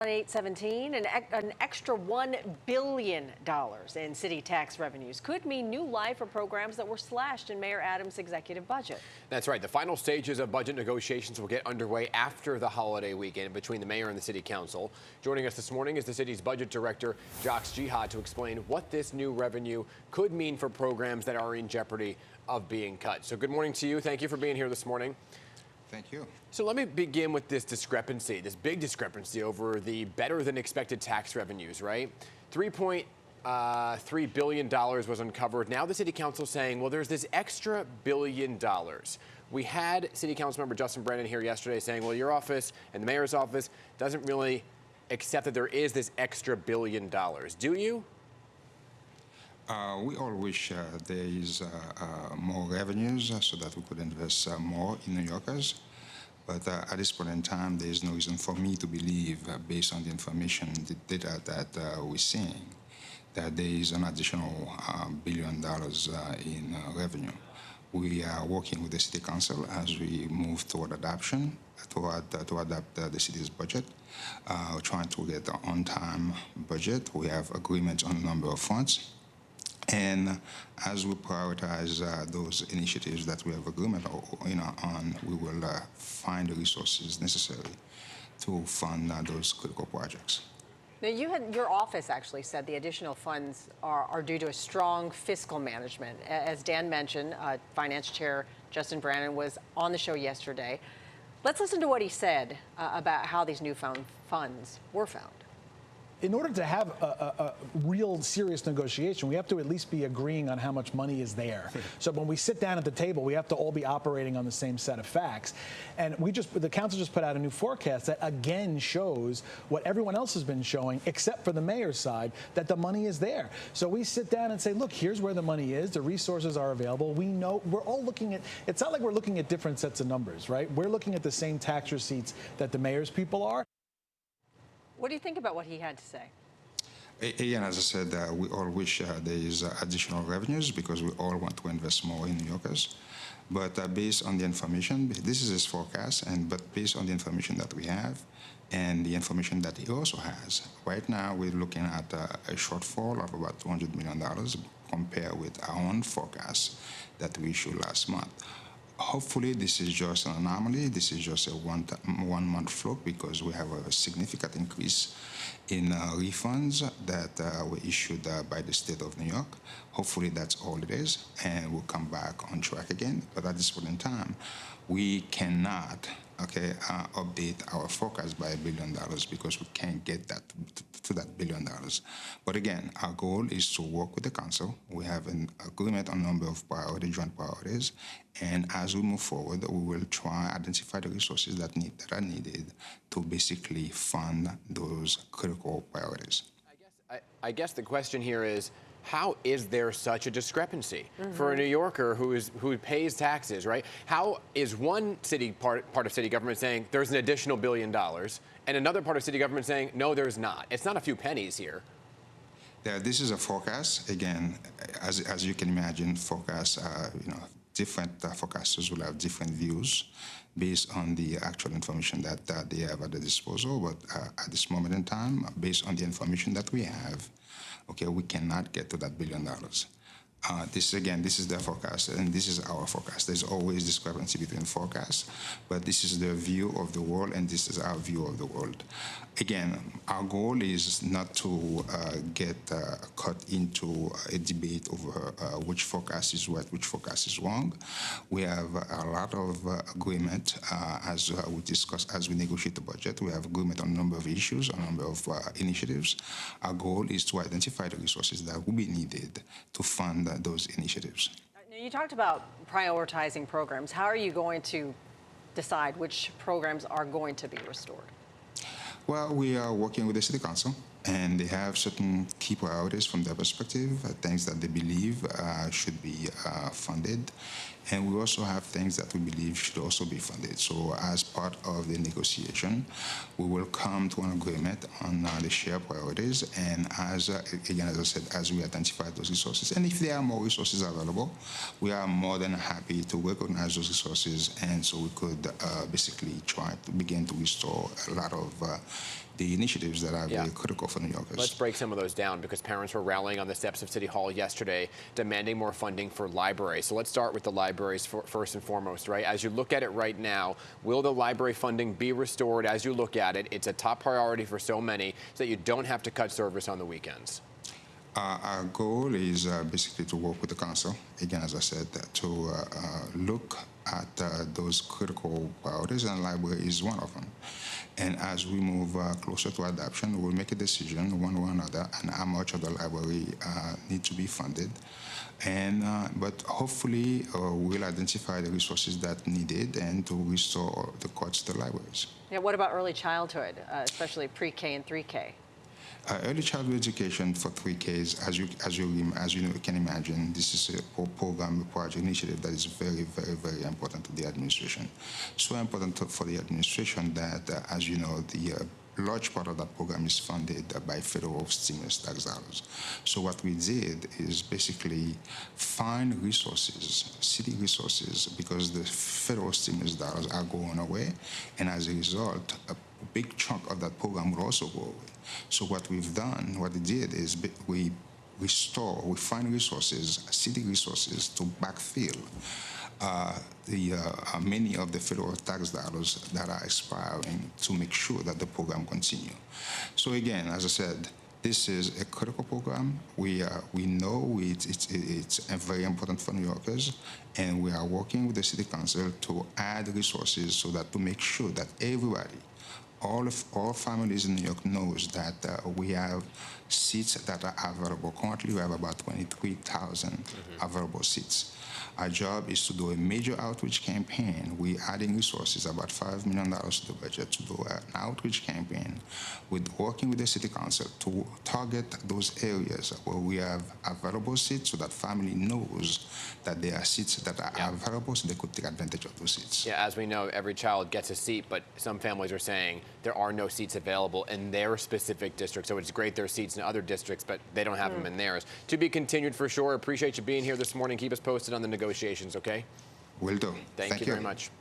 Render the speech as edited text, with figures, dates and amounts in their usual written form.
At 8:17, an extra $1 billion in city tax revenues could mean new life for programs that were slashed in Mayor Adams' executive budget. That's right. The final stages of budget negotiations will get underway after the holiday weekend between the mayor and the city council. Joining us this morning is the city's budget director, Jacques Jiha, to explain what this new revenue could mean for programs that are in jeopardy of being cut. So good morning to you. Thank you for being here this morning. Thank you. So let me begin with this discrepancy, this big discrepancy over the better than expected tax revenues, right? $3.3 billion was uncovered. Now the city council is saying, well, there's this extra $1 billion. We had city council member Justin Brennan here yesterday saying, well, your office and the mayor's office doesn't really accept that there is this extra $1 billion. Do you? We all wish there is more revenues so that we could invest more in New Yorkers. But at this point in time, there is no reason for me to believe, based on the information, the data that we're seeing, that there is an additional $1 billion in revenue. We are working with the City Council as we move toward adoption, to adapt the city's budget. We're trying to get an on-time budget. We have agreements on a number of fronts. And as we prioritize those initiatives that we have agreement on, we will find the resources necessary to fund those critical projects. Now, your office actually said the additional funds are due to a strong fiscal management. As Dan mentioned, Finance Chair Justin Brennan was on the show yesterday. Let's listen to what he said about how these newfound funds were found. In order to have a real serious negotiation, we have to at least be agreeing on how much money is there. So when we sit down at the table, we have to all be operating on the same set of facts. And the council just put out a new forecast that again shows what everyone else has been showing, except for the mayor's side, that the money is there. So we sit down and say, look, here's where the money is. The resources are available. We know we're all looking at, it's not like we're looking at different sets of numbers, right? We're looking at the same tax receipts that the mayor's people are. What do you think about what he had to say? Again, as I said, we all wish there is additional revenues because we all want to invest more in New Yorkers. But based on the information, this is his forecast, but based on the information that we have and the information that he also has, right now we're looking at a shortfall of about $200 million compared with our own forecast that we issued last month. Hopefully, this is just an anomaly. This is just a one-month fluke because we have a significant increase in refunds that were issued by the state of New York. Hopefully, that's all it is, and we'll come back on track again. But at this point in time, we cannot update our forecast by $1 billion because we can't get that to that $1 billion. But again, our goal is to work with the council. We have an agreement on a number of joint priorities, and as we move forward, we will try to identify the resources that are needed to basically fund those critical priorities. I guess the question here is, how is there such a discrepancy for a New Yorker who pays taxes, right? How is one part of city government saying there's an additional $1 billion and another part of city government saying, no, there's not? It's not a few pennies here. Yeah, this is a forecast. Again, as you can imagine, different forecasters will have different views based on the actual information that they have at their disposal. But at this moment in time, based on the information that we have, we cannot get to that $1 billion. This is their forecast, and this is our forecast. There's always discrepancy between forecasts, but this is their view of the world, and this is our view of the world. Again, our goal is not to get caught into a debate over which forecast is right, which forecast is wrong. We have a lot of agreement as we discuss, as we negotiate the budget. We have agreement on a number of issues, a number of initiatives. Our goal is to identify the resources that will be needed to fund those initiatives. You talked about prioritizing programs. How are you going to decide which programs are going to be restored? Well, we are working with the City Council, and they have certain key priorities from their perspective, things that they believe should be funded. And we also have things that we believe should also be funded. So as part of the negotiation, we will come to an agreement on the shared priorities. And as I said, as we identify those resources, and if there are more resources available, we are more than happy to recognize those resources. And so we could basically try to begin to restore a lot of the initiatives that are very critical for New Yorkers. Let's break some of those down, because parents were rallying on the steps of City Hall yesterday, demanding more funding for libraries. So let's start with the libraries first and foremost, right? As you look at it right now, will the library funding be restored? As you look at it, it's a top priority for so many, so that you don't have to cut service on the weekends. Our goal is basically to work with the council, again, as I said, to look at those critical priorities, and library is one of them. And as we move closer to adoption, we'll make a decision one way or another on how much of the library need to be funded. And but hopefully we'll identify the resources that needed and to restore the costs to the libraries. Yeah, what about early childhood, especially pre-K and 3K? Early childhood education for 3Ks, as you can imagine, this is a program, a project initiative that is very, very, very important to the administration. So important for the administration that, as you know, the large part of that program is funded by federal stimulus tax dollars. So what we did is basically find resources, city resources, because the federal stimulus dollars are going away, and as a result, a big chunk of that program will also go away. So what we've done, what we did is we find resources, city resources, to backfill many of the federal tax dollars that are expiring to make sure that the program continue. So again, as I said, this is a critical program. We know it's very important for New Yorkers, and we are working with the City Council to add resources so that to make sure that everybody, all families in New York knows that we have seats that are available. Currently, we have about 23,000 available seats. Our job is to do a major outreach campaign. We're adding resources, about $5 million to the budget, to do an outreach campaign working with the City Council to target those areas where we have available seats so that family knows that there are seats that are available so they could take advantage of those seats. Yeah, as we know, every child gets a seat, but some families are saying there are no seats available in their specific district. So it's great there are seats in other districts, but they don't have them in theirs. To be continued for sure. Appreciate you being here this morning. Keep us posted on the negotiations, okay? Will do. Thank you very much.